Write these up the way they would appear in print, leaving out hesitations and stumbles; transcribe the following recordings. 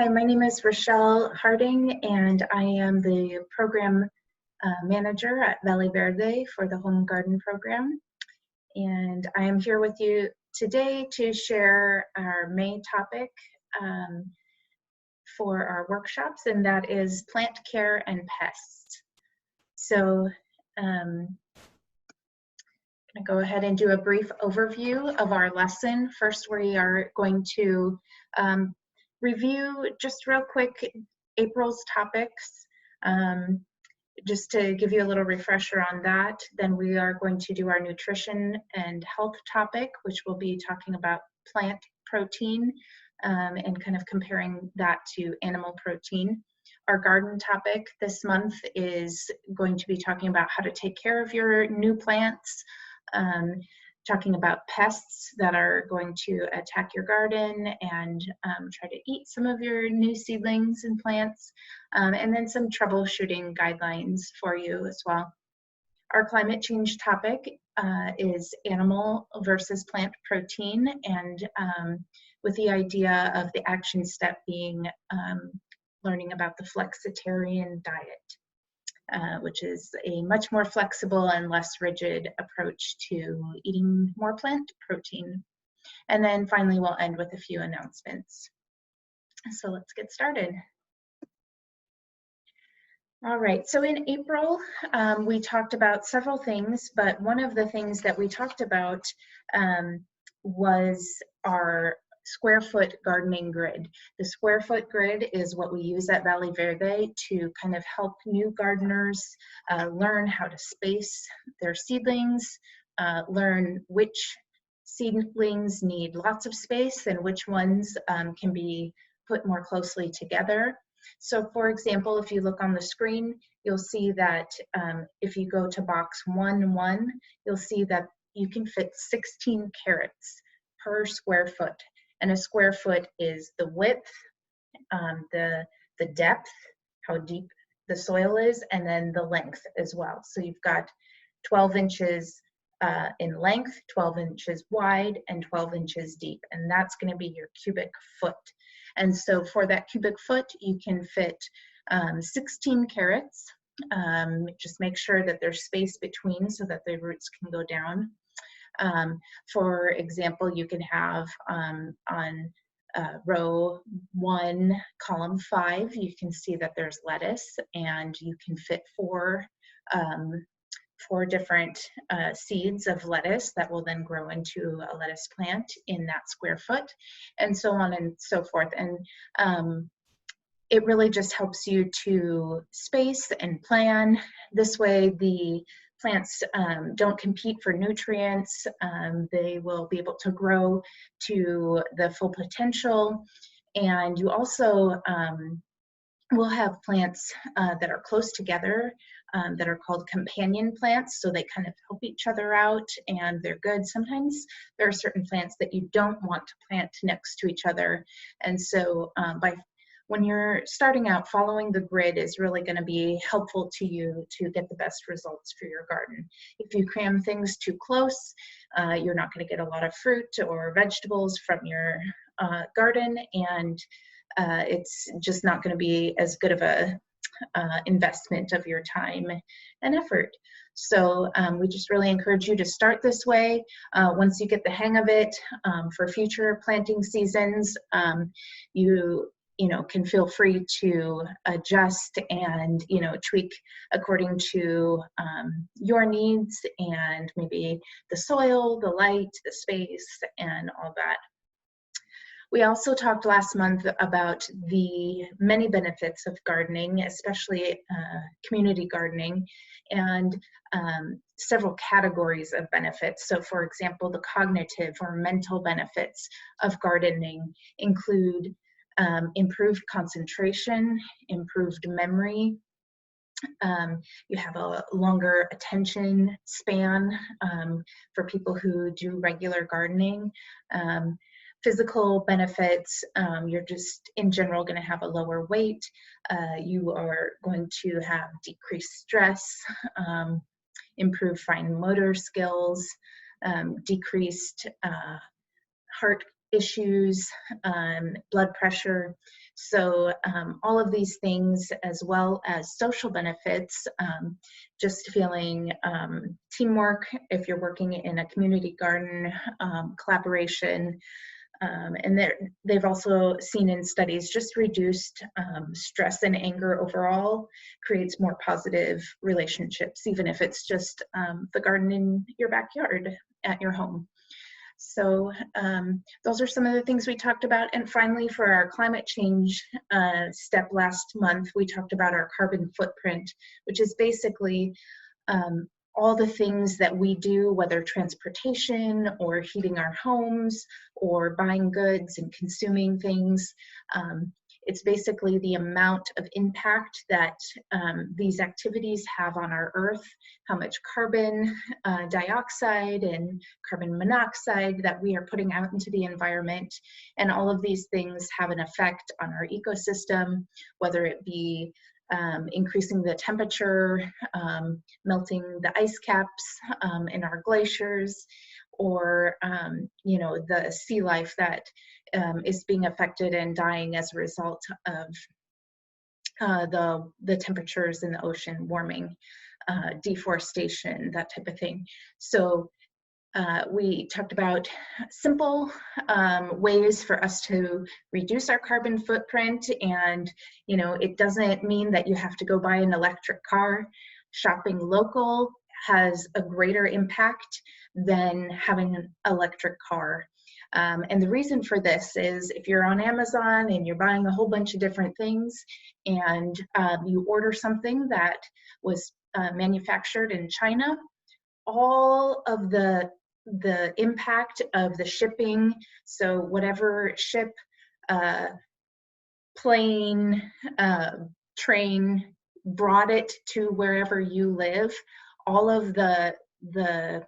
Hi, my name is Rochelle Harding, and I am the program manager at Verde for the Home Garden Program. And I am here with you today to share our main topic for our workshops, and that is plant care and pests. So I'm going to go ahead and do a brief overview of our lesson. First, we are going to review just real quick April's topics, just to give you a little refresher on that. Then we are going to do our nutrition and health topic, which will be talking about plant protein and kind of comparing that to animal protein. Our garden topic this month is going to be talking about how to take care of your new plants, talking about pests that are going to attack your garden and try to eat some of your new seedlings and plants, and then some troubleshooting guidelines for you as well. Our climate change topic is animal versus plant protein, and with the idea of the action step being learning about the flexitarian diet. Which is a much more flexible and less rigid approach to eating more plant protein. And then finally, we'll end with a few announcements. So let's get started. All right, so in April, we talked about several things, but one of the things that we talked about was our square foot gardening grid. The square foot grid is what we use at Verde to kind of help new gardeners learn how to space their seedlings, learn which seedlings need lots of space and which ones can be put more closely together. So for example, if you look on the screen, you'll see that if you go to box 1-1, you'll see that you can fit 16 carrots per square foot. And a square foot is the width, the depth, how deep the soil is, and then the length as well. So you've got 12 inches in length, 12 inches wide, and 12 inches deep. And that's going to be your cubic foot. And so for that cubic foot, you can fit 16 carrots. Just make sure that there's space between so that the roots can go down. For example, you can have on row 1, column 5, you can see that there's lettuce, and you can fit four different seeds of lettuce that will then grow into a lettuce plant in that square foot, and so on and so forth. And it really just helps you to space and plan. This way the plants don't compete for nutrients. They will be able to grow to the full potential. And you also will have plants that are close together that are called companion plants. So they kind of help each other out and they're good. Sometimes there are certain plants that you don't want to plant next to each other. And so when you're starting out, following the grid is really going to be helpful to you to get the best results for your garden. If you cram things too close, you're not going to get a lot of fruit or vegetables from your garden, and it's just not going to be as good of a investment of your time and effort. So we just really encourage you to start this way. Once you get the hang of it, for future planting seasons, you know, can feel free to adjust and, you know, tweak according to your needs and maybe the soil, the light, the space, and all that. We also talked last month about the many benefits of gardening, especially community gardening, and several categories of benefits. So for example, the cognitive or mental benefits of gardening include improved concentration, improved memory. You have a longer attention span for people who do regular gardening. Physical benefits, you're just in general going to have a lower weight. You are going to have decreased stress, improved fine motor skills, decreased heart issues, blood pressure. So all of these things, as well as social benefits, just feeling teamwork if you're working in a community garden, collaboration. And they've also seen in studies just reduced stress and anger overall creates more positive relationships, even if it's just the garden in your backyard at your home. So those are some of the things we talked about. And finally, for our climate change step last month, we talked about our carbon footprint, which is basically all the things that we do, whether transportation or heating our homes or buying goods and consuming things. It's basically the amount of impact that these activities have on our earth, how much carbon dioxide and carbon monoxide that we are putting out into the environment. And all of these things have an effect on our ecosystem, whether it be increasing the temperature, melting the ice caps in our glaciers, or you know, the sea life that is being affected and dying as a result of the temperatures in the ocean warming, deforestation, that type of thing. So we talked about simple ways for us to reduce our carbon footprint, and you know, it doesn't mean that you have to go buy an electric car. Shopping local has a greater impact than having an electric car. And the reason for this is if you're on Amazon and you're buying a whole bunch of different things, and you order something that was manufactured in China, all of the impact of the shipping, so whatever ship, plane, train brought it to wherever you live, all of the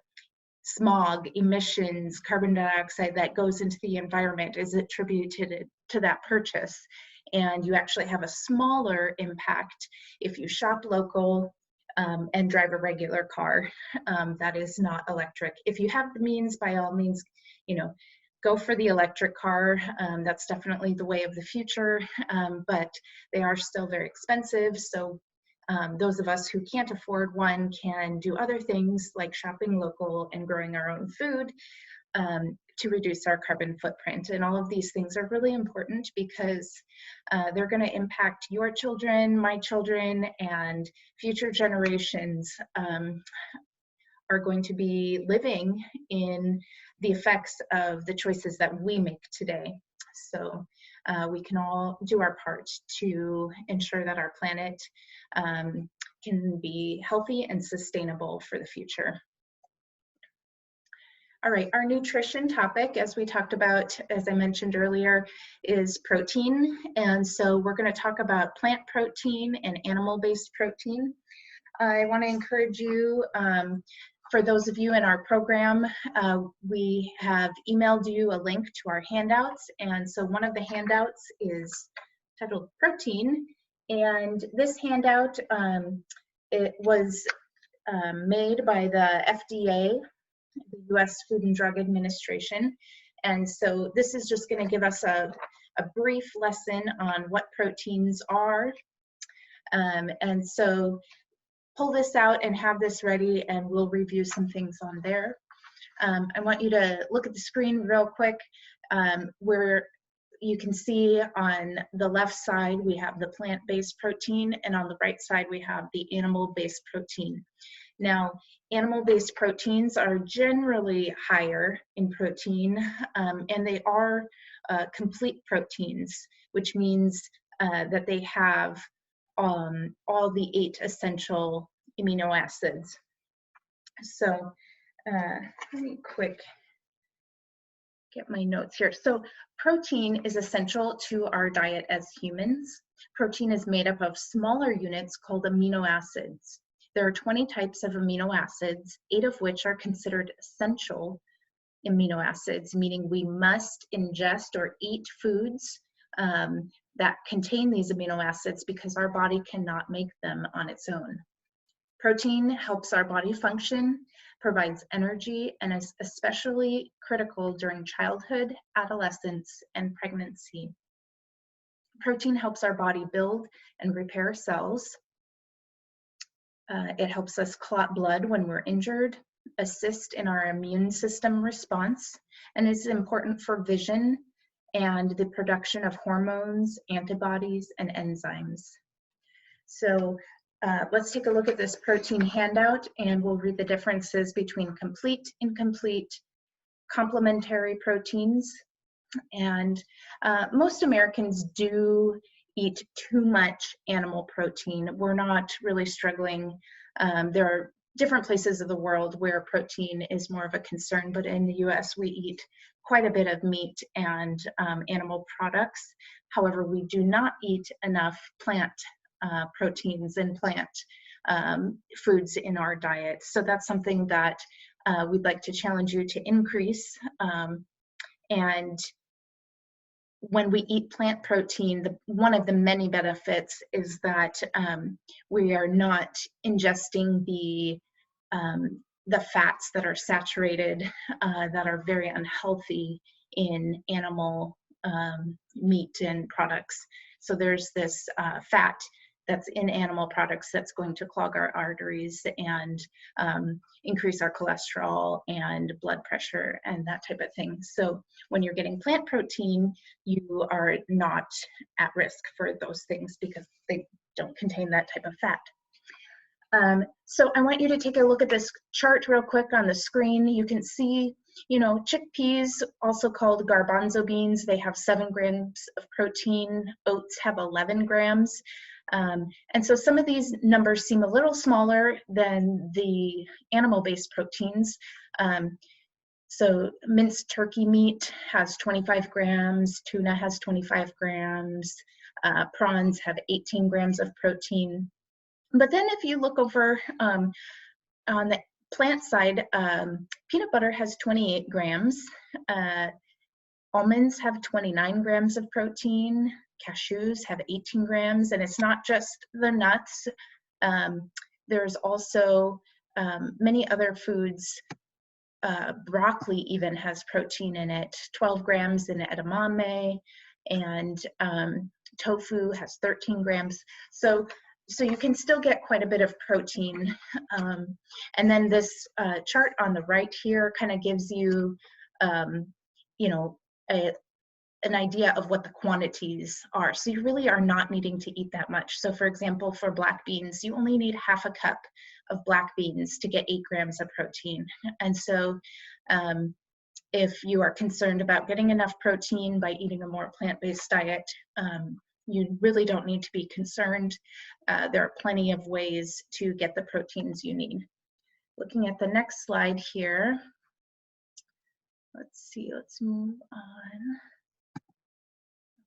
smog, emissions, carbon dioxide that goes into the environment is attributed to that purchase. And you actually have a smaller impact if you shop local and drive a regular car that is not electric. If you have the means, by all means, you know, go for the electric car. That's definitely the way of the future, but they are still very expensive. So those of us who can't afford one can do other things like shopping local and growing our own food to reduce our carbon footprint. And all of these things are really important because they're going to impact your children, my children, and future generations are going to be living in the effects of the choices that we make today. So we can all do our part to ensure that our planet can be healthy and sustainable for the future. All right, our nutrition topic, as we talked about, as I mentioned earlier, is protein. And so we're going to talk about plant protein and animal-based protein. I want to encourage you, for those of you in our program, we have emailed you a link to our handouts. And so one of the handouts is titled Protein. And this handout, it was made by the FDA, the U.S. Food and Drug Administration. And so this is just going to give us a brief lesson on what proteins are. And so pull this out and have this ready, and we'll review some things on there. I want you to look at the screen real quick, where you can see on the left side we have the plant-based protein, and on the right side we have the animal-based protein. Now, animal-based proteins are generally higher in protein, and they are complete proteins, which means that they have all the 8 essential amino acids. So let me quick get my notes here. So protein is essential to our diet as humans. Protein is made up of smaller units called amino acids. There are 20 types of amino acids, 8 of which are considered essential amino acids, meaning we must ingest or eat foods that contain these amino acids because our body cannot make them on its own. Protein helps our body function provides energy, and is especially critical during childhood, adolescence, and pregnancy. Protein helps our body build and repair cells. It helps us clot blood when we're injured, assist in our immune system response, and is important for vision and the production of hormones, antibodies, and enzymes. So let's take a look at this protein handout, and we'll read the differences between complete, incomplete, complementary proteins. And most Americans do eat too much animal protein. We're not really struggling. There are different places of the world where protein is more of a concern, but in the US we eat quite a bit of meat and animal products. However, we do not eat enough plant proteins and plant foods in our diet. So that's something that we'd like to challenge you to increase. And when we eat plant protein, one of the many benefits is that we are not ingesting the fats that are saturated, that are very unhealthy in animal meat and products. So there's this fat that's in animal products that's going to clog our arteries and increase our cholesterol and blood pressure and that type of thing. So when you're getting plant protein, you are not at risk for those things because they don't contain that type of fat. So I want you to take a look at this chart real quick on the screen. You can see, you know, chickpeas, also called garbanzo beans, they have 7 grams of protein. Oats have 11 grams. And so some of these numbers seem a little smaller than the animal-based proteins. So minced turkey meat has 25 grams, tuna has 25 grams, prawns have 18 grams of protein. But then if you look over on the plant side, peanut butter has 28 grams, almonds have 29 grams of protein, cashews have 18 grams, and it's not just the nuts. There's also many other foods. Broccoli even has protein in it, 12 grams in edamame, and tofu has 13 grams. So you can still get quite a bit of protein. And then this chart on the right here kind of gives you, you know, an idea of what the quantities are. So you really are not needing to eat that much. So for example, for black beans, you only need half a cup of black beans to get 8 grams of protein. And so if you are concerned about getting enough protein by eating a more plant-based diet, you really don't need to be concerned. There are plenty of ways to get the proteins you need. Looking at the next slide here, let's see, let's move on.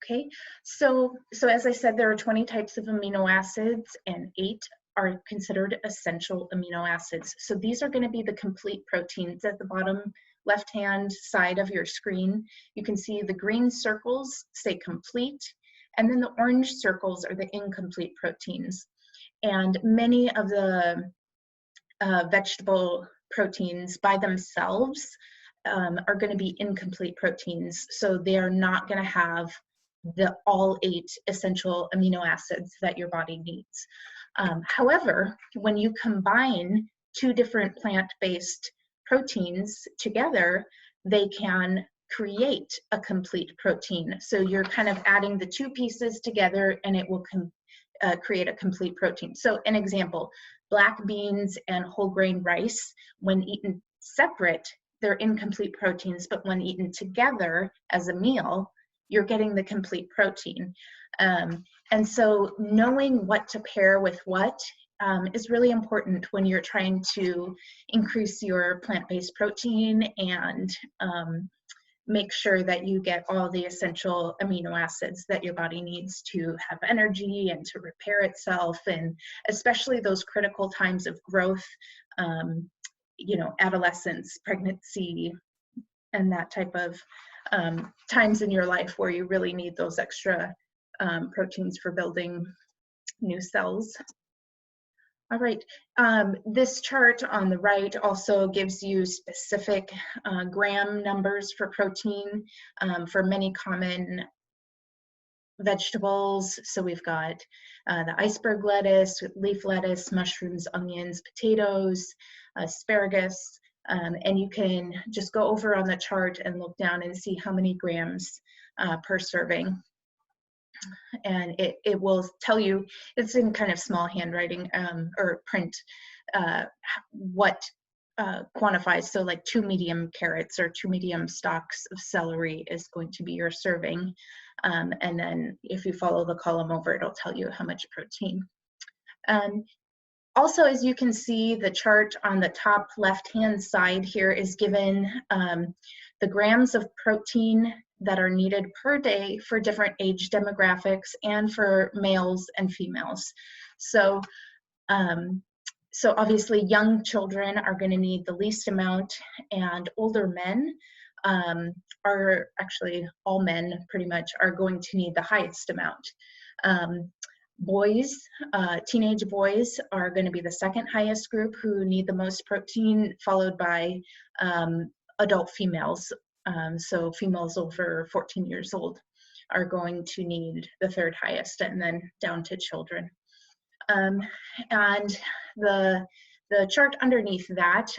Okay, so as I said, there are 20 types of amino acids and 8 are considered essential amino acids. So these are going to be the complete proteins. At the bottom left-hand side of your screen, you can see the green circles say complete, and then the orange circles are the incomplete proteins. And many of the vegetable proteins by themselves are going to be incomplete proteins. So they are not going to have all 8 essential amino acids that your body needs. However, when you combine 2 different plant-based proteins together, they can create a complete protein. So you're kind of adding the 2 pieces together and it will create a complete protein. So an example, black beans and whole grain rice, when eaten separate, they're incomplete proteins, but when eaten together as a meal, you're getting the complete protein. And so knowing what to pair with what is really important when you're trying to increase your plant-based protein and make sure that you get all the essential amino acids that your body needs to have energy and to repair itself, and especially those critical times of growth, you know, adolescence, pregnancy, and that type of times in your life where you really need those extra proteins for building new cells. All right. This chart on the right also gives you specific gram numbers for protein for many common vegetables. So we've got the iceberg lettuce, leaf lettuce, mushrooms, onions, potatoes, asparagus, and you can just go over on the chart and look down and see how many grams per serving. And it will tell you, it's in kind of small handwriting or print, what quantifies. So like 2 medium carrots or 2 medium stalks of celery is going to be your serving. And then if you follow the column over, it'll tell you how much protein. Also, as you can see, the chart on the top left-hand side here is given the grams of protein that are needed per day for different age demographics and for males and females. So, so obviously young children are going to need the least amount, and older men are actually, all men pretty much are going to need the highest amount. Boys, teenage boys are going to be the second highest group who need the most protein, followed by adult females. So females over 14 years old are going to need the third highest, and then down to children. And the chart underneath that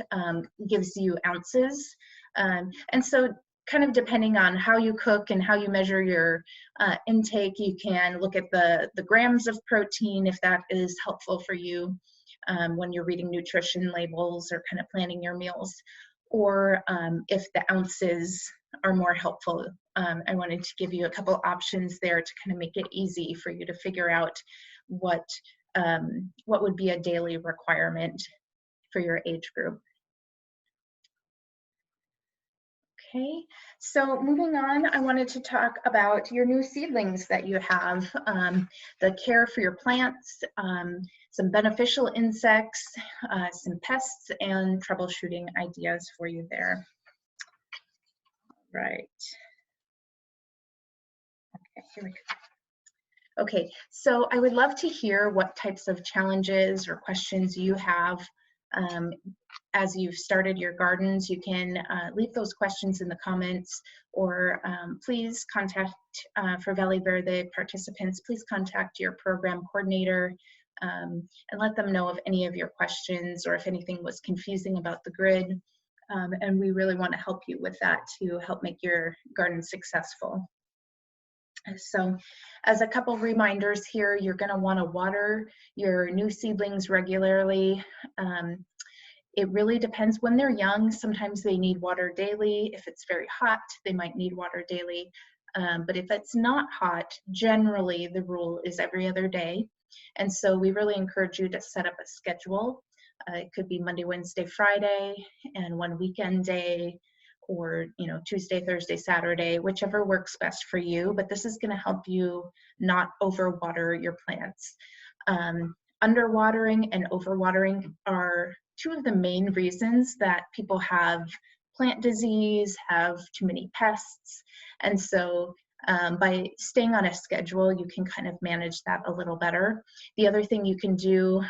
gives you ounces. And so kind of depending on how you cook and how you measure your intake, you can look at the grams of protein if that is helpful for you when you're reading nutrition labels or kind of planning your meals, or if the ounces are more helpful. I wanted to give you a couple options there to kind of make it easy for you to figure out what would be a daily requirement for your age group. Okay, so moving on, I wanted to talk about your new seedlings that you have, the care for your plants, some beneficial insects, some pests, and troubleshooting ideas for you there. Right. Okay, here we go. Okay, so I would love to hear what types of challenges or questions you have as you've started your gardens. You can leave those questions in the comments, or please contact, for Verde participants, please contact your program coordinator and let them know of any of your questions or if anything was confusing about the grid. And we really want to help you with that to help make your garden successful. So as a couple reminders here, you're going to want to water your new seedlings regularly. It really depends. When they're young, sometimes they need water daily. If it's very hot, they might need water daily. But if it's not hot, generally the rule is every other day. And so we really encourage you to set up a schedule. It could be Monday, Wednesday, Friday, and one weekend day, or Tuesday, Thursday, Saturday, whichever works best for you. But this is going to help you not overwater your plants. Underwatering and overwatering are two of the main reasons that people have plant disease, have too many pests. And so by staying on a schedule, you can kind of manage that a little better. The other thing you can do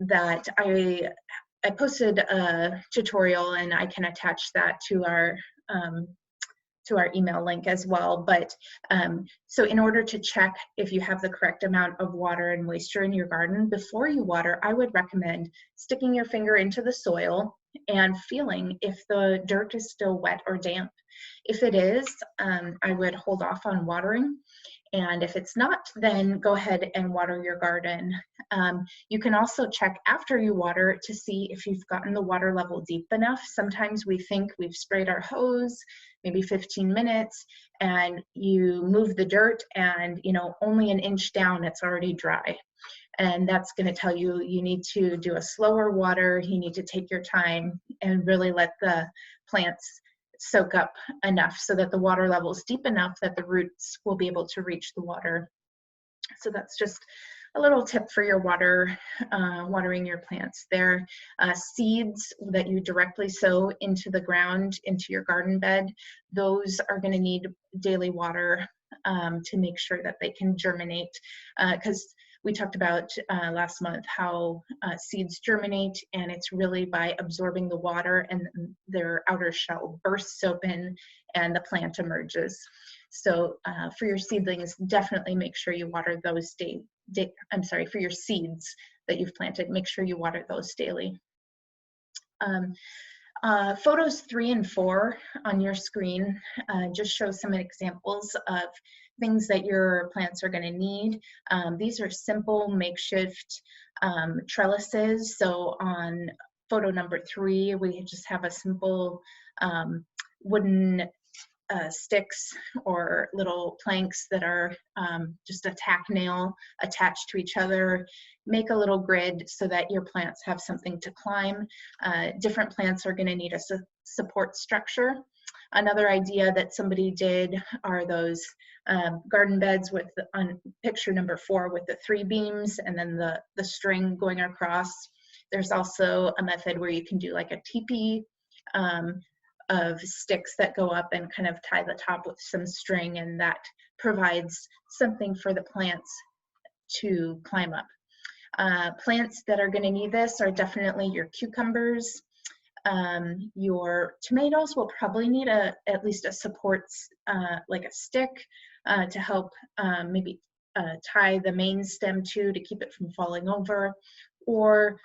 that I posted a tutorial, and I can attach that to our email link as well. But so in order to check if you have the correct amount of water and moisture in your garden, before you water, I would recommend sticking your finger into the soil and feeling if the dirt is still wet or damp. If it is, I would hold off on watering. And if it's not, then go ahead and water your garden. You can also check after you water to see if you've gotten the water level deep enough. Sometimes we think we've sprayed our hose, maybe 15 minutes, and you move the dirt and only an inch down, it's already dry. And that's going to tell you you need to do a slower water. You need to take your time and really let the plants soak up enough so that the water level is deep enough that the roots will be able to reach the water. So that's just a little tip for your watering your plants there. Seeds that you directly sow into the ground, into your garden bed, those are going to need daily water to make sure that they can germinate, because we talked about last month how seeds germinate, and it's really by absorbing the water and their outer shell bursts open and the plant emerges. So for your seedlings, definitely make sure you water those for your seeds that you've planted, make sure you water those daily. Photos 3 and 4 on your screen just show some examples of things that your plants are going to need. These are simple makeshift trellises. So on photo number 3, we just have a simple wooden sticks or little planks that are just a tack nail attached to each other. Make a little grid so that your plants have something to climb. Different plants are going to need a support structure. Another idea that somebody did are those garden beds with on picture number 4 with the 3 beams and then the string going across. There's also a method where you can do like a teepee of sticks that go up and kind of tie the top with some string, and that provides something for the plants to climb up. Plants that are going to need this are definitely your cucumbers. Your tomatoes will probably need at least a support, like a stick to help maybe tie the main stem to keep it from falling over. Or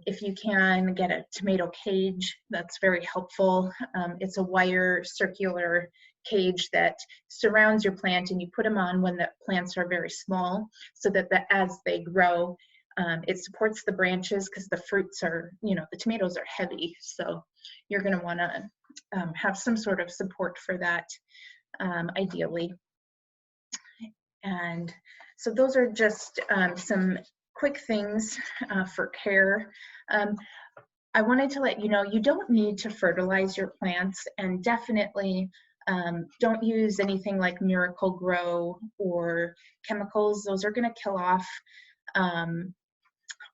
if you can get a tomato cage, that's very helpful. It's a wire circular cage that surrounds your plant, and you put them on when the plants are very small so that as they grow, it supports the branches, because the fruits are, the tomatoes are heavy. So you're going to want to have some sort of support for that, ideally. And so those are just some quick things for care. I wanted to let you know you don't need to fertilize your plants, and definitely don't use anything like Miracle Grow or chemicals. Those are going to kill off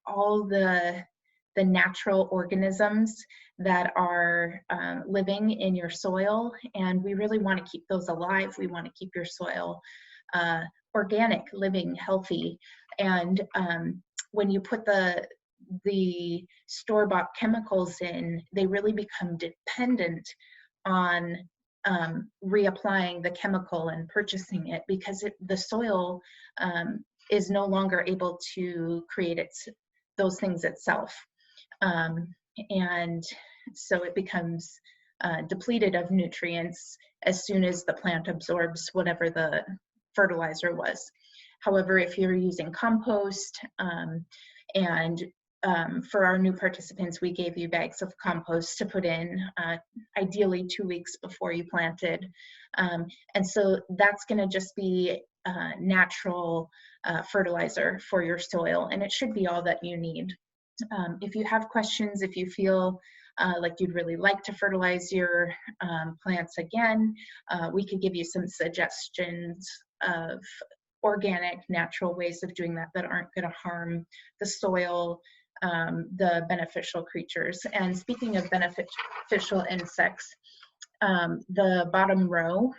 all the natural organisms that are living in your soil, and we really want to keep those alive. We want to keep your soil organic, living, healthy. And when you put the store-bought chemicals in, they really become dependent on reapplying the chemical and purchasing it, because the soil is no longer able to create those things itself. And so it becomes depleted of nutrients as soon as the plant absorbs whatever the fertilizer was. However, if you're using compost, and for our new participants, we gave you bags of compost to put in, ideally 2 weeks before you planted. And so that's going to just be natural fertilizer for your soil, and it should be all that you need. If you have questions, if you feel like you'd really like to fertilize your plants again, we could give you some suggestions of organic, natural ways of doing that aren't going to harm the soil, the beneficial creatures. And speaking of beneficial insects, the bottom row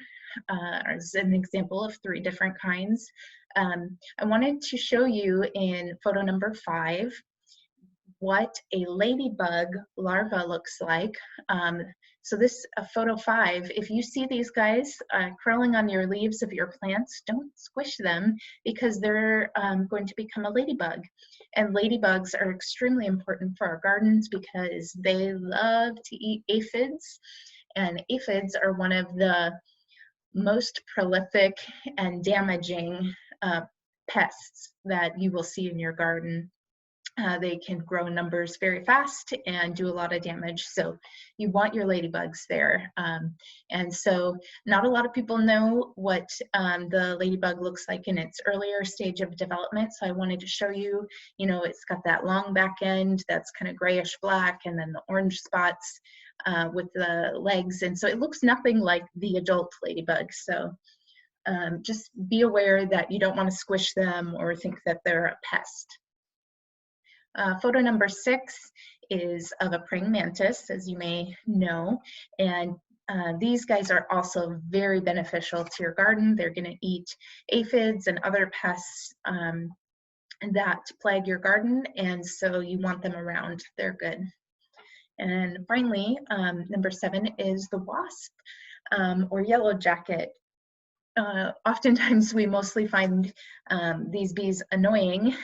is an example of 3 different kinds. I wanted to show you in photo number 5 what a ladybug larva looks like. So this photo 5, if you see these guys crawling on your leaves of your plants, don't squish them, because they're going to become a ladybug. And ladybugs are extremely important for our gardens because they love to eat aphids. And aphids are one of the most prolific and damaging pests that you will see in your garden. They can grow in numbers very fast and do a lot of damage. So you want your ladybugs there. And so not a lot of people know what the ladybug looks like in its earlier stage of development. So I wanted to show you, it's got that long back end that's kind of grayish black, and then the orange spots with the legs. And so it looks nothing like the adult ladybug. So just be aware that you don't want to squish them or think that they're a pest. Photo number 6 is of a praying mantis, as you may know, and these guys are also very beneficial to your garden. They're going to eat aphids and other pests that plague your garden, and so you want them around. They're good. And finally, number 7 is the wasp or yellow jacket. Oftentimes we mostly find these bees annoying,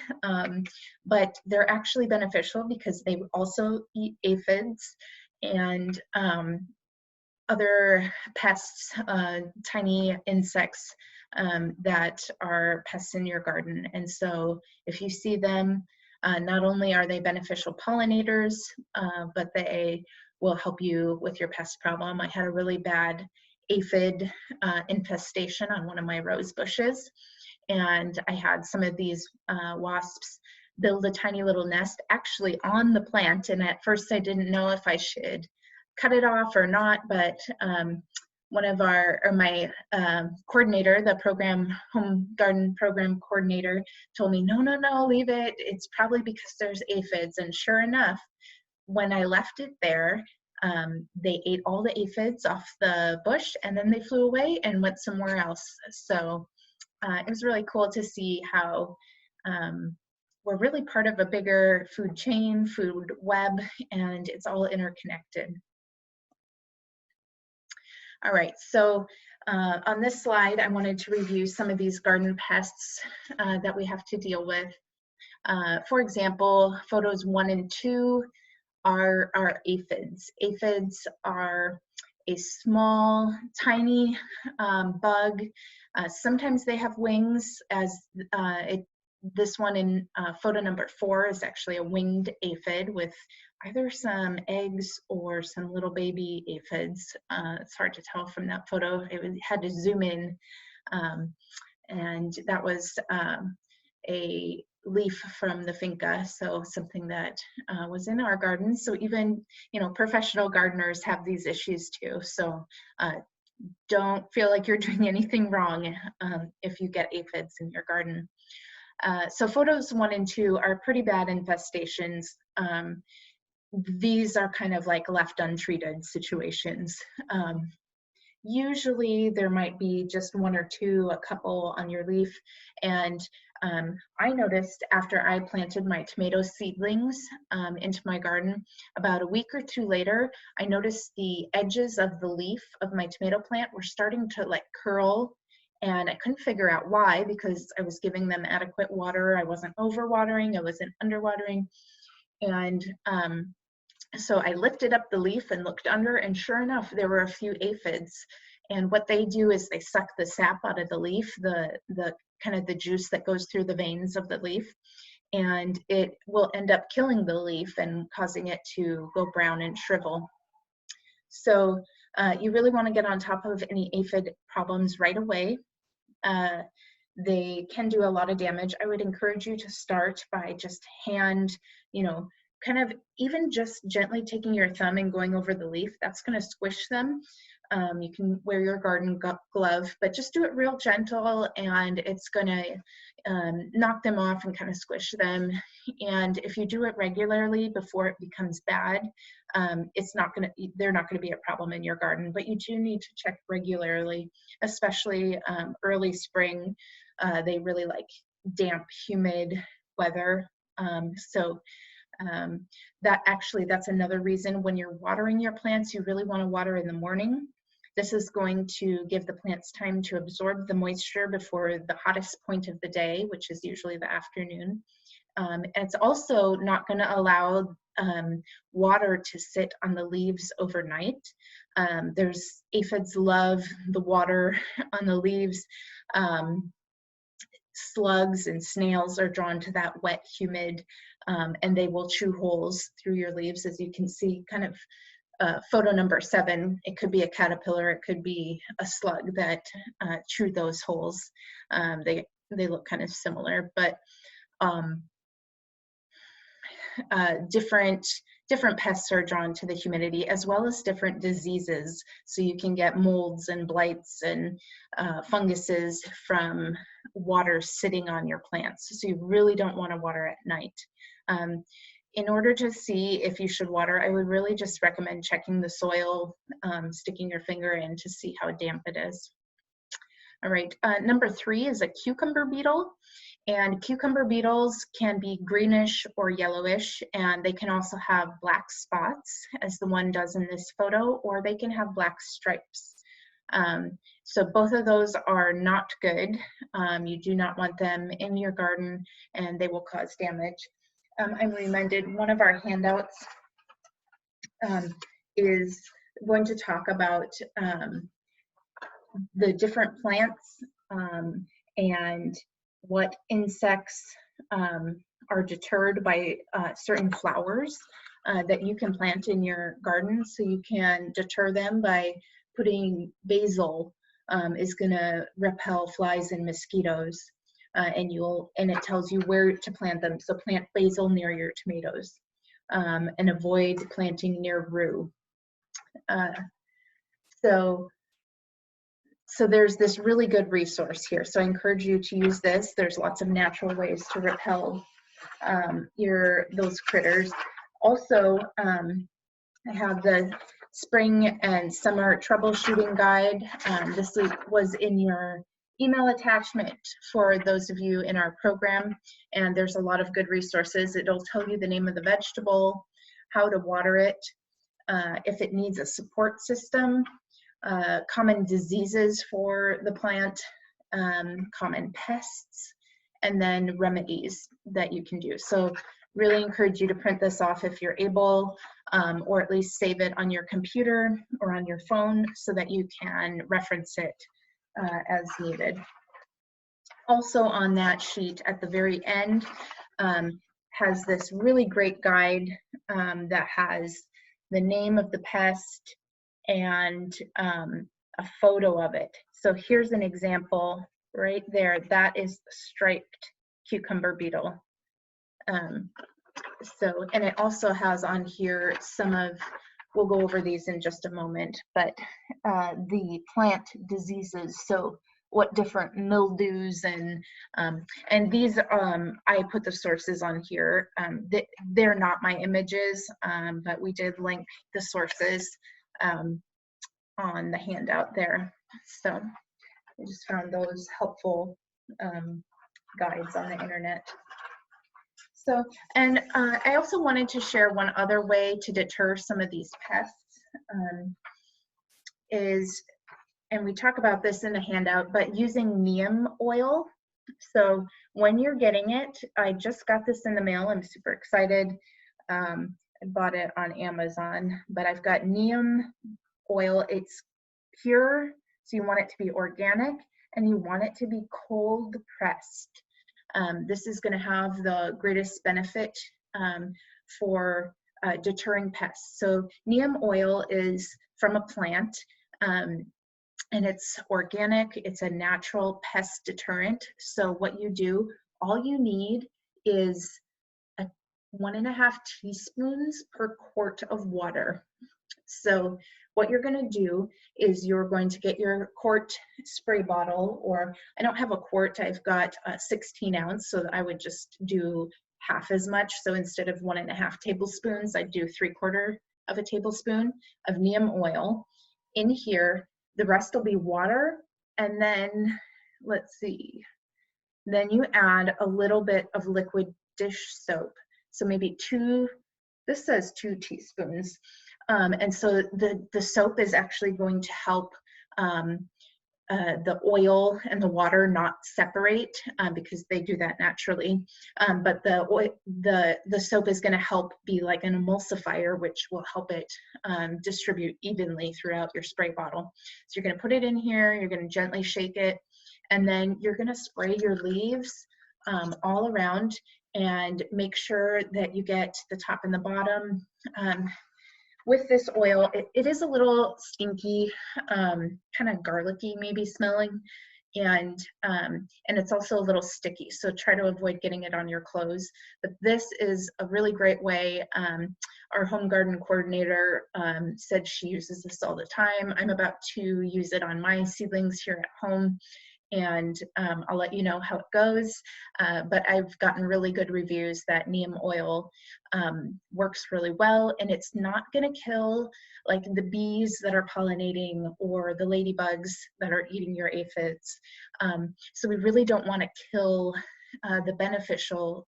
but they're actually beneficial because they also eat aphids and other pests, tiny insects that are pests in your garden. And so if you see them, not only are they beneficial pollinators, but they will help you with your pest problem. I had a really bad aphid infestation on one of my rose bushes, and I had some of these wasps build a tiny little nest actually on the plant, and at first I didn't know if I should cut it off or not, but one of my coordinator, the program, home garden program coordinator, told me, no, leave it. It's probably because there's aphids. And sure enough, when I left it there, they ate all the aphids off the bush, and then they flew away and went somewhere else. So it was really cool to see how we're really part of a bigger food chain, food web, and it's all interconnected. All right, so on this slide, I wanted to review some of these garden pests that we have to deal with. For example, photos 1 and 2 are aphids. Aphids are a small, tiny bug. Sometimes they have wings, as this one in photo number 4 is actually a winged aphid with either some eggs or some little baby aphids. It's hard to tell from that photo. It had to zoom in, and that was a leaf from the finca, so something that was in our garden. So even, you know, professional gardeners have these issues too. So don't feel like you're doing anything wrong if you get aphids in your garden. So photos 1 and 2 are pretty bad infestations. These are kind of like left untreated situations. Usually there might be just 1 or 2, a couple on your leaf. And I noticed after I planted my tomato seedlings into my garden, about a week or 2 later, I noticed the edges of the leaf of my tomato plant were starting to like curl, and I couldn't figure out why, because I was giving them adequate water. I wasn't overwatering, I wasn't underwatering. And so I lifted up the leaf and looked under, and sure enough, there were a few aphids. And what they do is they suck the sap out of the leaf, the kind of the juice that goes through the veins of the leaf, and it will end up killing the leaf and causing it to go brown and shrivel. So you really want to get on top of any aphid problems right away. They can do a lot of damage. I would encourage you to start by just hand, you know, kind of even just gently taking your thumb and going over the leaf. That's going to squish them. You can wear your garden glove, but just do it real gentle, and it's going to knock them off and kind of squish them. And if you do it regularly before it becomes bad, they're not going to be a problem in your garden, but you do need to check regularly, especially early spring. They really like damp, humid weather. That's another reason when you're watering your plants, you really want to water in the morning. This is going to give the plants time to absorb the moisture before the hottest point of the day, which is usually the afternoon. And it's also not going to allow water to sit on the leaves overnight. Aphids love the water on the leaves. Slugs and snails are drawn to that wet, humid, and they will chew holes through your leaves, as you can see kind of photo number 7. It could be a caterpillar, it could be a slug that chewed those holes. They look kind of similar, but different pests are drawn to the humidity, as well as different diseases. So you can get molds and blights and funguses from water sitting on your plants. So you really don't want to water at night. In order to see if you should water, I would really just recommend checking the soil, sticking your finger in to see how damp it is. All right, number 3 is a cucumber beetle. And cucumber beetles can be greenish or yellowish, and they can also have black spots, as the one does in this photo, or they can have black stripes. So both of those are not good. You do not want them in your garden, and they will cause damage. I'm reminded one of our handouts is going to talk about the different plants and what insects are deterred by certain flowers that you can plant in your garden. So you can deter them by putting basil is going to repel flies and mosquitoes, and it tells you where to plant them. So plant basil near your tomatoes, and avoid planting near rue. So there's this really good resource here. So I encourage you to use this. There's lots of natural ways to repel those critters. Also, I have the spring and summer troubleshooting guide. This was in your email attachment for those of you in our program, and there's a lot of good resources. It'll tell you the name of the vegetable, how to water it, if it needs a support system, common diseases for the plant, common pests, and then remedies that you can do. So really encourage you to print this off if you're able, or at least save it on your computer or on your phone so that you can reference it as needed. Also on that sheet at the very end has this really great guide that has the name of the pest and a photo of it. So here's an example right there. That is the striped cucumber beetle. And it also has on here some of, we'll go over these in just a moment, but the plant diseases. So what different mildews and these, I put the sources on here. They're not my images, but we did link the sources on the handout there. So I just found those helpful guides on the internet. So, and I also wanted to share one other way to deter some of these pests and we talk about this in the handout, but using neem oil. So when you're getting it, I just got this in the mail. I'm super excited. I bought it on Amazon, but I've got neem oil. It's pure, so you want it to be organic, and you want it to be cold pressed. This is going to have the greatest benefit for deterring pests. So neem oil is from a plant, and it's organic. It's a natural pest deterrent. So what you do, all you need is 1.5 teaspoons per quart of water. So what you're going to do is you're going to get your quart spray bottle, or I don't have a quart, I've got a 16 ounce, so I would just do half as much. So instead of 1.5 tablespoons, I'd do 3/4 of a tablespoon of neem oil in here. The rest will be water, and then let's see, then you add a little bit of liquid dish soap. So maybe this says 2 teaspoons. And so the soap is actually going to help the oil and the water not separate because they do that naturally. But the soap is going to help be like an emulsifier, which will help it distribute evenly throughout your spray bottle. So you're going to put it in here, you're going to gently shake it, and then you're going to spray your leaves all around and make sure that you get the top and the bottom. With this oil, it is a little stinky, kind of garlicky maybe smelling, and it's also a little sticky, so try to avoid getting it on your clothes. But this is a really great way. Our home garden coordinator said she uses this all the time. I'm about to use it on my seedlings here at home, and I'll let you know how it goes. But I've gotten really good reviews that neem oil works really well, and it's not going to kill like the bees that are pollinating or the ladybugs that are eating your aphids. So we really don't want to kill the beneficial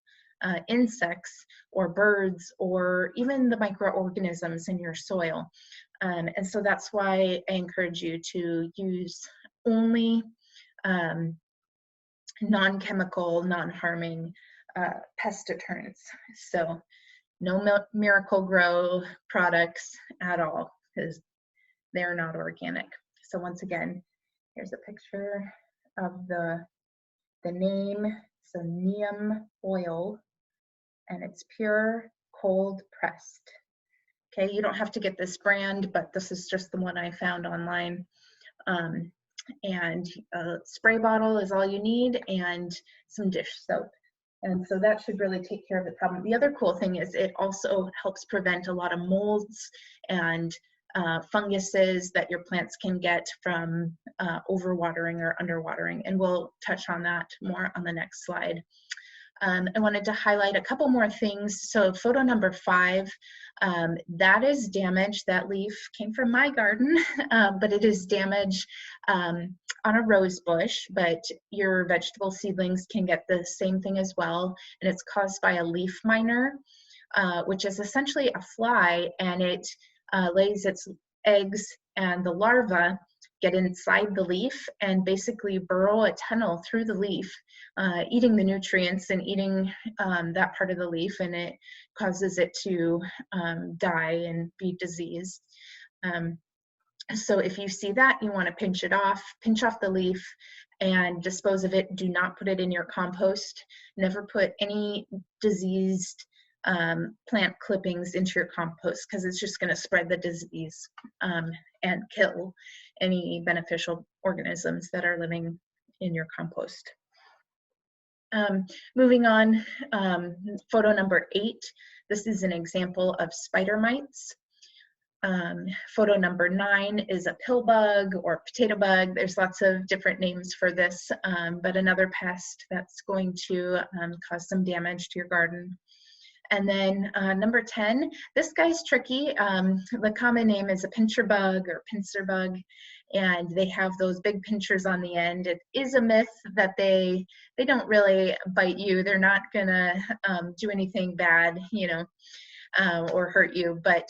insects or birds or even the microorganisms in your soil. And so that's why I encourage you to use only non-chemical, non-harming pest deterrents. So no Miracle Grow products at all, because they're not organic. So once again, here's a picture of the name. So Neem Oil, and it's pure cold pressed. Okay, you don't have to get this brand, but this is just the one I found online. And a spray bottle is all you need, and some dish soap. And so that should really take care of the problem. The other cool thing is it also helps prevent a lot of molds and funguses that your plants can get from overwatering or underwatering. And we'll touch on that more on the next slide. I wanted to highlight a couple more things. So photo number 5, that is damage. That leaf came from my garden, but it is damage on a rose bush, but your vegetable seedlings can get the same thing as well. And it's caused by a leaf miner, which is essentially a fly, and it lays its eggs, and the larvae get inside the leaf and basically burrow a tunnel through the leaf, eating the nutrients and eating that part of the leaf, and it causes it to die and be diseased. So if you see that, you want to pinch off the leaf and dispose of it. Do not put it in your compost. Never put any diseased plant clippings into your compost, because it's just going to spread the disease and kill any beneficial organisms that are living in your compost. Moving on, photo number 8. This is an example of spider mites. Photo number 9 is a pill bug or potato bug. There's lots of different names for this, but another pest that's going to cause some damage to your garden. And then number 10, this guy's tricky. The common name is a pincher bug or pincer bug, and they have those big pinchers on the end. It is a myth that they don't really bite you. They're not gonna do anything bad, you know, or hurt you, but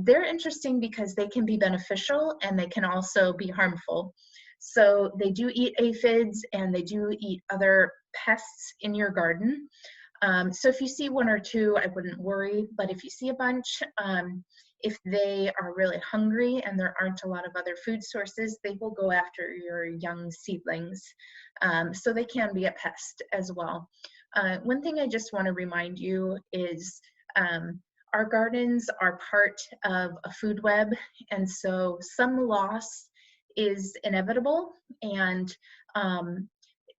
they're interesting because they can be beneficial and they can also be harmful. So they do eat aphids and they do eat other pests in your garden. So if you see 1 or 2, I wouldn't worry, but if you see a bunch, if they are really hungry and there aren't a lot of other food sources, they will go after your young seedlings. So they can be a pest as well. One thing I just want to remind you is our gardens are part of a food web, and so some loss is inevitable, and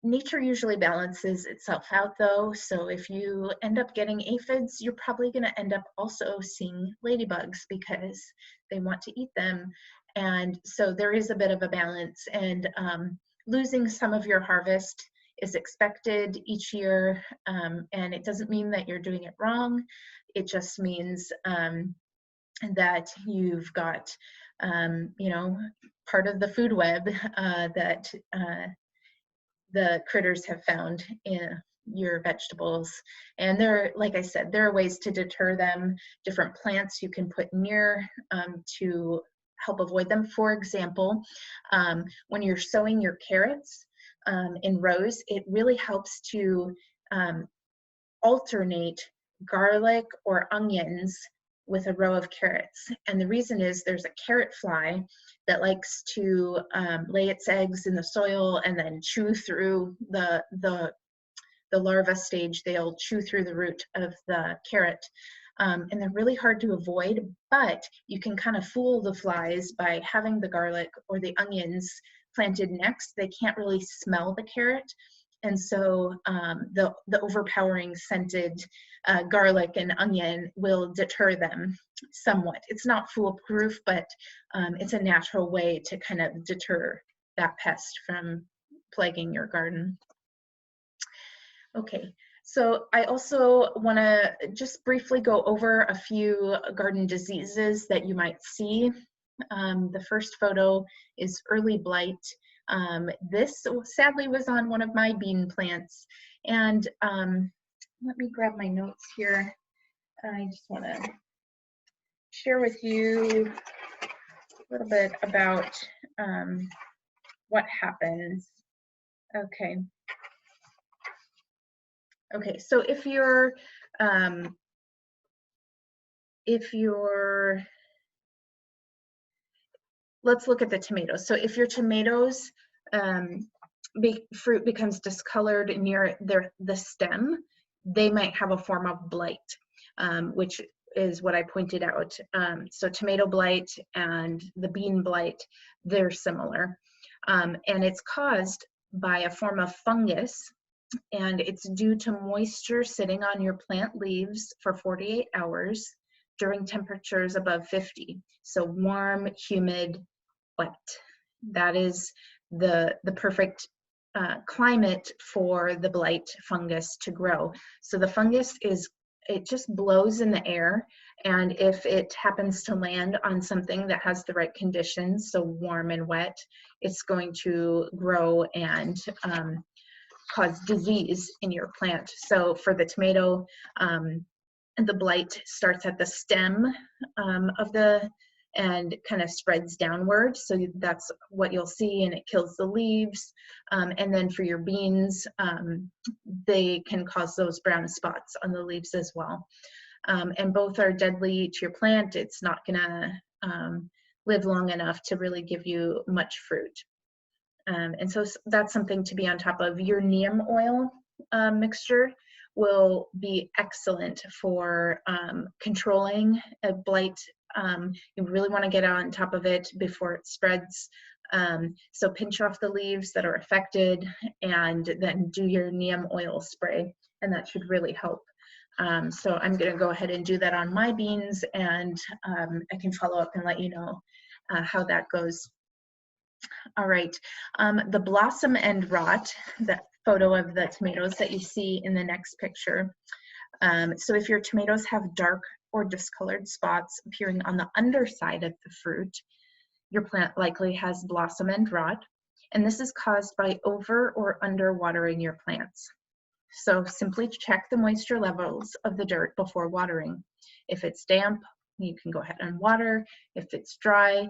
nature usually balances itself out though. So if you end up getting aphids, you're probably going to end up also seeing ladybugs because they want to eat them. And so there is a bit of a balance, and losing some of your harvest is expected each year, and it doesn't mean that you're doing it wrong. It just means that you've got, you know, part of the food web that the critters have found in your vegetables. And there, like I said, there are ways to deter them, different plants you can put near to help avoid them. For example, when you're sowing your carrots in rows, it really helps to alternate garlic or onions with a row of carrots. And the reason is there's a carrot fly that likes to lay its eggs in the soil and then chew through the larva stage. They'll chew through the root of the carrot. And they're really hard to avoid, but you can kind of fool the flies by having the garlic or the onions planted next. They can't really smell the carrot. And so the overpowering scented garlic and onion will deter them somewhat. It's not foolproof, but it's a natural way to kind of deter that pest from plaguing your garden. Okay, so I also want to just briefly go over a few garden diseases that you might see. The first photo is early blight, This sadly was on one of my bean plants, and let me grab my notes here. I just want to share with you a little bit about what happens. Okay. Okay, so if you're let's look at the tomatoes. So if your tomatoes fruit becomes discolored near the stem, they might have a form of blight, which is what I pointed out. So tomato blight and the bean blight, they're similar. And it's caused by a form of fungus, and it's due to moisture sitting on your plant leaves for 48 hours during temperatures above 50. So warm, humid, wet. That is the perfect climate for the blight fungus to grow. So the fungus it just blows in the air, and if it happens to land on something that has the right conditions, so warm and wet, it's going to grow and cause disease in your plant. So for the tomato, the blight starts at the stem and kind of spreads downward. So that's what you'll see, and it kills the leaves. And then for your beans, they can cause those brown spots on the leaves as well. And both are deadly to your plant. It's not gonna live long enough to really give you much fruit. And so that's something to be on top of. Your neem oil mixture will be excellent for controlling a blight. You really want to get on top of it before it spreads. So pinch off the leaves that are affected and then do your neem oil spray, and that should really help. So I'm going to go ahead and do that on my beans, and I can follow up and let you know how that goes. All right, the blossom end rot, that photo of the tomatoes that you see in the next picture. So if your tomatoes have dark or discolored spots appearing on the underside of the fruit, your plant likely has blossom end rot, and this is caused by over or under watering your plants. So simply check the moisture levels of the dirt before watering. If it's damp, you can go ahead and water. If it's dry,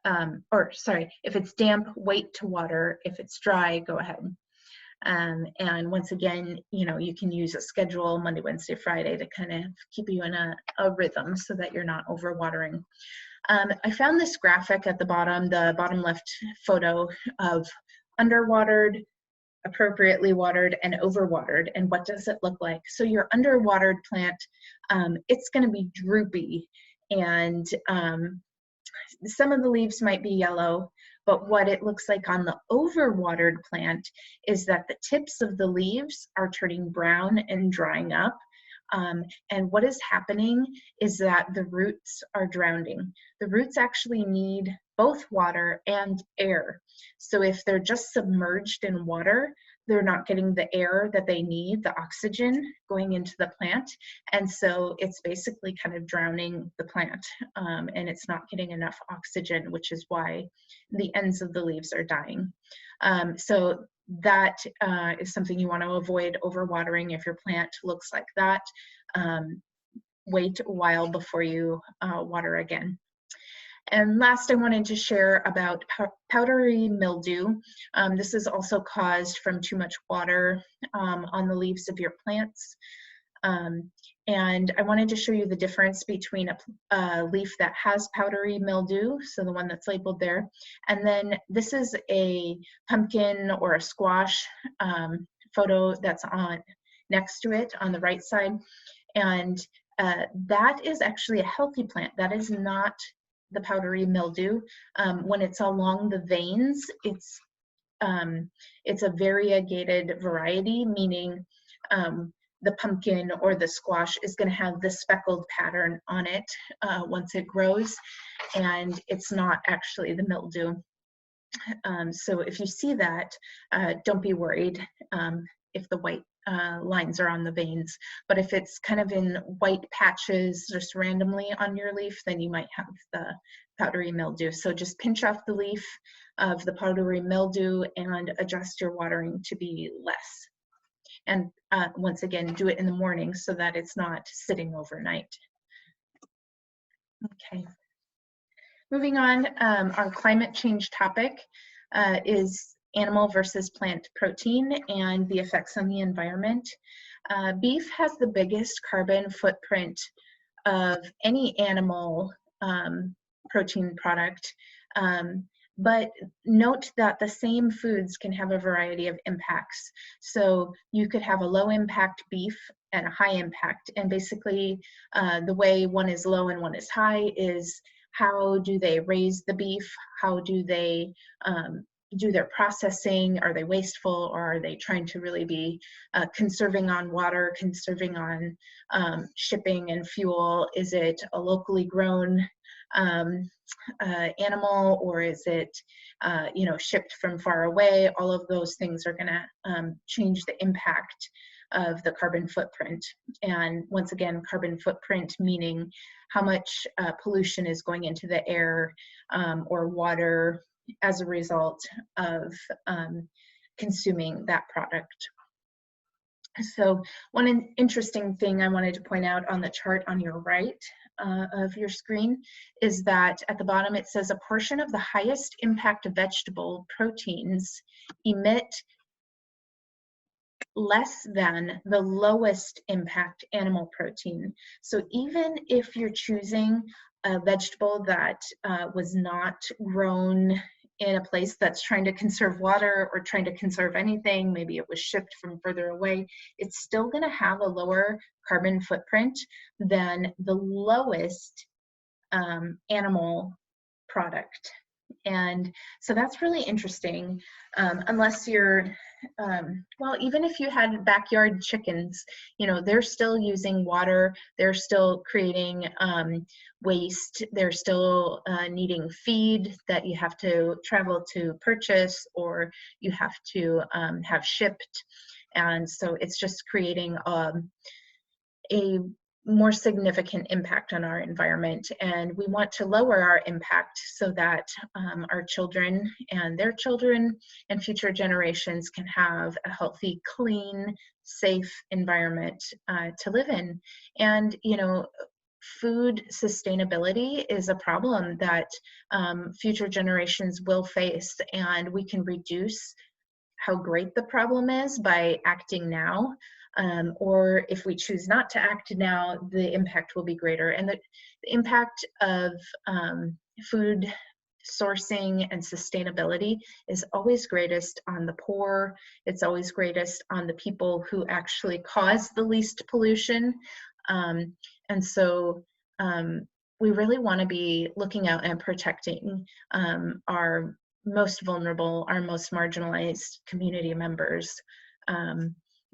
if it's damp, wait to water. If it's dry, go ahead. And once again, you can use a schedule Monday, Wednesday, Friday to kind of keep you in a rhythm so that you're not overwatering. I found this graphic at the bottom left photo of underwatered, appropriately watered, and overwatered, and what does it look like. So your underwatered plant, it's going to be droopy, and some of the leaves might be yellow, but what it looks like on the overwatered plant is that the tips of the leaves are turning brown and drying up. And what is happening is that the roots are drowning. The roots actually need both water and air. So if they're just submerged in water, they're not getting the air that they need, the oxygen going into the plant. And so it's basically kind of drowning the plant, and it's not getting enough oxygen, which is why the ends of the leaves are dying. So that is something you want to avoid, overwatering. If your plant looks like that, wait a while before you water again. And last, I wanted to share about powdery mildew. This is also caused from too much water on the leaves of your plants. And I wanted to show you the difference between a leaf that has powdery mildew, so the one that's labeled there, and then this is a pumpkin or a squash photo that's on next to it on the right side. And that is actually a healthy plant. That is not the powdery mildew. When it's along the veins, it's a variegated variety, meaning the pumpkin or the squash is going to have the speckled pattern on it once it grows, and it's not actually the mildew. So if you see that, don't be worried if the white lines are on the veins, but if it's kind of in white patches just randomly on your leaf, then you might have powdery mildew. So just pinch off the leaf of the powdery mildew and adjust your watering to be less. And once again, do it in the morning so that it's not sitting overnight. Okay. Moving on, our climate change topic is animal versus plant protein and the effects on the environment. Beef has the biggest carbon footprint of any animal protein product, but note that the same foods can have a variety of impacts. So you could have a low impact beef and a high impact, and basically the way one is low and one is high is how do they raise the beef, how do they do their processing, are they wasteful, or are they trying to really be conserving on water, conserving on shipping and fuel? Is it a locally grown animal, or is it shipped from far away? All of those things are going to change the impact of the carbon footprint. And once again, carbon footprint meaning how much pollution is going into the air or water as a result of consuming that product. So one interesting thing I wanted to point out on the chart on your right of your screen is that at the bottom it says a portion of the highest impact vegetable proteins emit less than the lowest impact animal protein. So even if you're choosing a vegetable that was not grown in a place that's trying to conserve water or trying to conserve anything, maybe it was shipped from further away, it's still going to have a lower carbon footprint than the lowest animal product. And so that's really interesting, unless you're, well, even if you had backyard chickens, they're still using water, they're still creating waste, they're still needing feed that you have to travel to purchase or you have to have shipped. And so it's just creating a more significant impact on our environment, and we want to lower our impact so that our children and their children and future generations can have a healthy, clean, safe environment to live in. And food sustainability is a problem that future generations will face, and we can reduce how great the problem is by acting now. Or if we choose not to act now, the impact will be greater. And the impact of food sourcing and sustainability is always greatest on the poor. It's always greatest on the people who actually cause the least pollution. And so we really want to be looking out and protecting our most vulnerable, our most marginalized community members.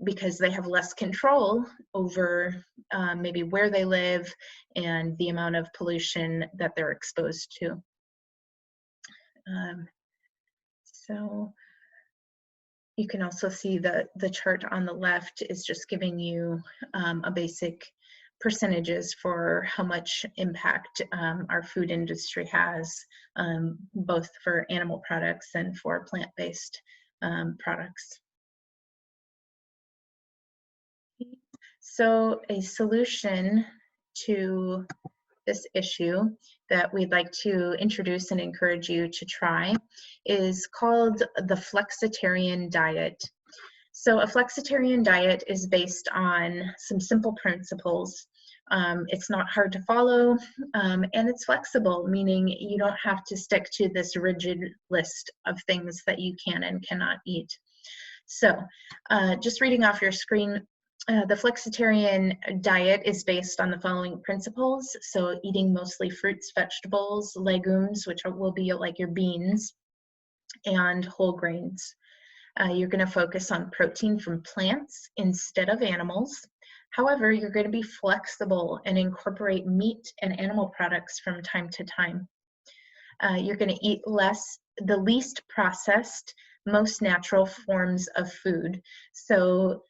Because they have less control over maybe where they live and the amount of pollution that they're exposed to. So you can also see the chart on the left is just giving you a basic percentages for how much impact our food industry has, both for animal products and for plant-based products. So a solution to this issue that we'd like to introduce and encourage you to try is called the flexitarian diet. So a flexitarian diet is based on some simple principles. It's not hard to follow, and it's flexible, meaning you don't have to stick to this rigid list of things that you can and cannot eat. So just reading off your screen, the flexitarian diet is based on the following principles. So eating mostly fruits, vegetables, legumes, which will be like your beans, and whole grains. You're going to focus on protein from plants instead of animals. However, you're going to be flexible and incorporate meat and animal products from time to time. You're going to eat the least processed, most natural forms of food. So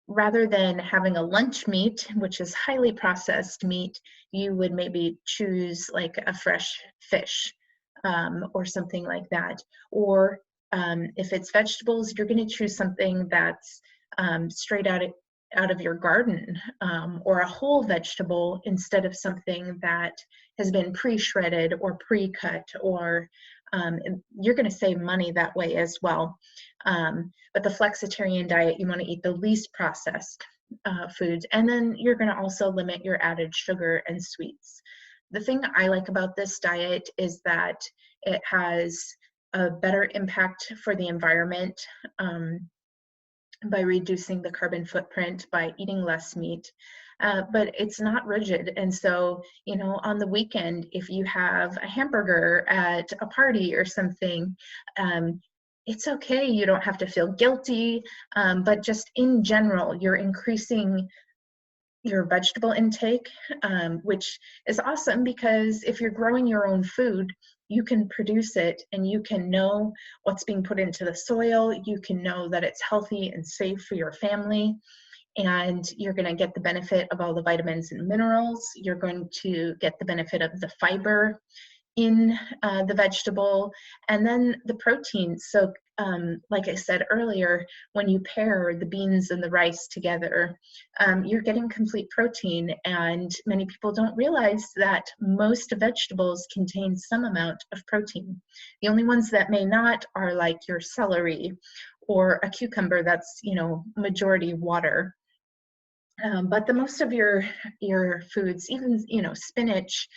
rather than having a lunch meat, which is highly processed meat, you would maybe choose like a fresh fish or something like that. Or if it's vegetables, you're going to choose something that's straight out of your garden, or a whole vegetable instead of something that has been pre-shredded or pre-cut, or you're going to save money that way as well. But the flexitarian diet, you want to eat the least processed foods, and then you're going to also limit your added sugar and sweets. The thing I like about this diet is that it has a better impact for the environment by reducing the carbon footprint, by eating less meat, but it's not rigid. And so, you know, on the weekend, if you have a hamburger at a party or something, it's okay. You don't have to feel guilty, but just in general, you're increasing your vegetable intake, which is awesome, because if you're growing your own food, you can produce it and you can know what's being put into the soil. You can know that it's healthy and safe for your family, and you're going to get the benefit of all the vitamins and minerals. You're going to get the benefit of the fiber in the vegetable, and then the protein. So like I said earlier, when you pair the beans and the rice together, you're getting complete protein. And many people don't realize that most vegetables contain some amount of protein. The only ones that may not are like your celery or a cucumber that's, you know, majority water. But the most of your foods, even, you know, spinach,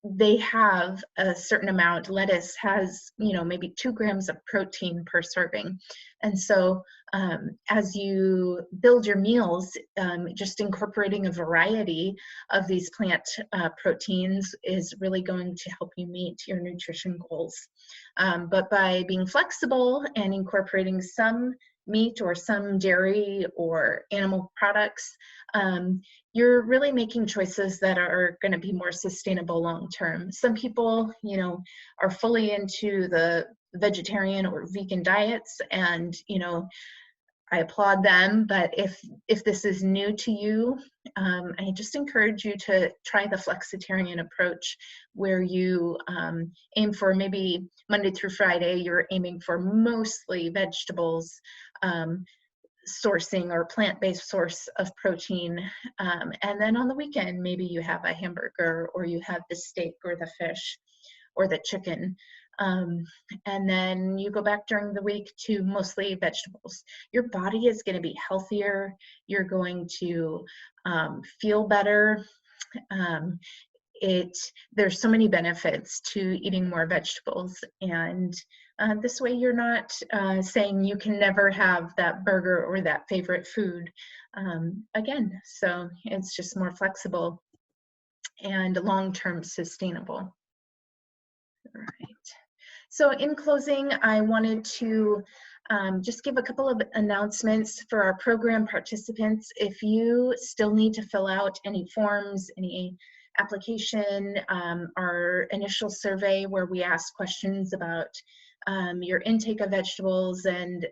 they have a certain amount. Lettuce has, you know, maybe 2 grams of protein per serving. And so as you build your meals, just incorporating a variety of these plant proteins is really going to help you meet your nutrition goals. But by being flexible and incorporating some meat or some dairy or animal products, you're really making choices that are going to be more sustainable long term. Some people, you know, are fully into the vegetarian or vegan diets, and, you know, I applaud them. But if this is new to you, I just encourage you to try the flexitarian approach, where you aim for maybe Monday through Friday, you're aiming for mostly vegetables, sourcing or plant-based source of protein, and then on the weekend maybe you have a hamburger, or you have the steak or the fish or the chicken, and then you go back during the week to mostly vegetables. Your body is going to be healthier. You're going to feel better. There's so many benefits to eating more vegetables, and this way you're not saying you can never have that burger or that favorite food again. So it's just more flexible and long-term sustainable. All right. So in closing, I wanted to just give a couple of announcements for our program participants. If you still need to fill out any forms, any application, our initial survey where we ask questions about your intake of vegetables, and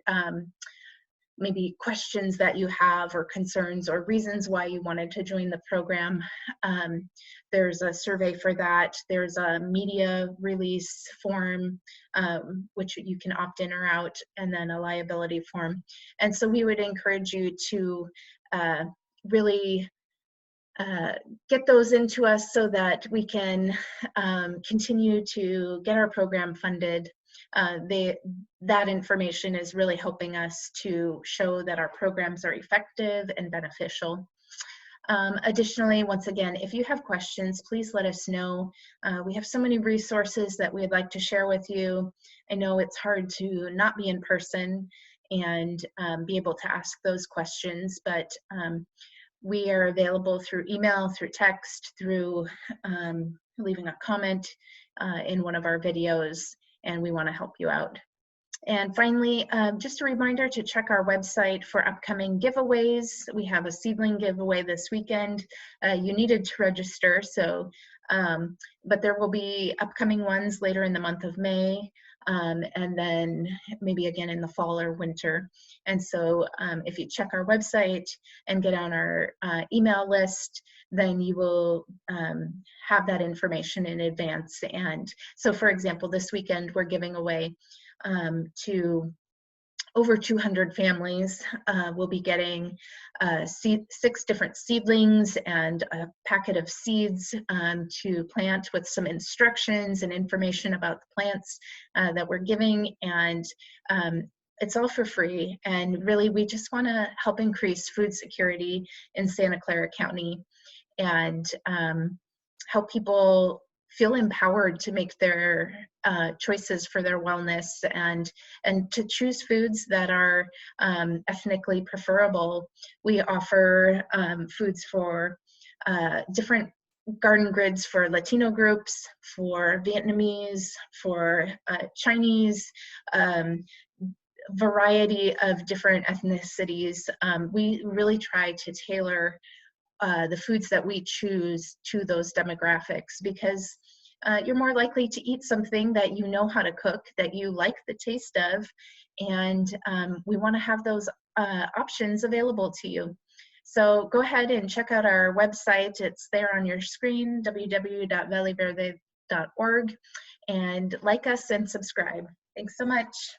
maybe questions that you have, or concerns, or reasons why you wanted to join the program. There's a survey for that. There's a media release form, which you can opt in or out, and then a liability form. And so we would encourage you to really get those into us so that we can continue to get our program funded. That information is really helping us to show that our programs are effective and beneficial. Additionally, once again, if you have questions, please let us know. We have so many resources that we'd like to share with you. I know it's hard to not be in person and be able to ask those questions, but we are available through email, through text, through leaving a comment in one of our videos, and we want to help you out. And finally, just a reminder to check our website for upcoming giveaways. We have a seedling giveaway this weekend. You needed to register, so but there will be upcoming ones later in the month of May. and then maybe again in the fall or winter. And so if you check our website and get on our email list, then you will have that information in advance. And so, for example, this weekend we're giving away to over 200 families. Will be getting 6 different seedlings and a packet of seeds to plant with some instructions and information about the plants that we're giving. And it's all for free. And really, we just want to help increase food security in Santa Clara County and help people feel empowered to make their choices for their wellness and to choose foods that are ethnically preferable. We offer foods for different garden grids for Latino groups, for Vietnamese, for Chinese, variety of different ethnicities. We really try to tailor the foods that we choose to those demographics, because you're more likely to eat something that you know how to cook, that you like the taste of, and we want to have those options available to you. So go ahead and check out our website. It's there on your screen, www.valleyverde.org, and like us and subscribe. Thanks so much.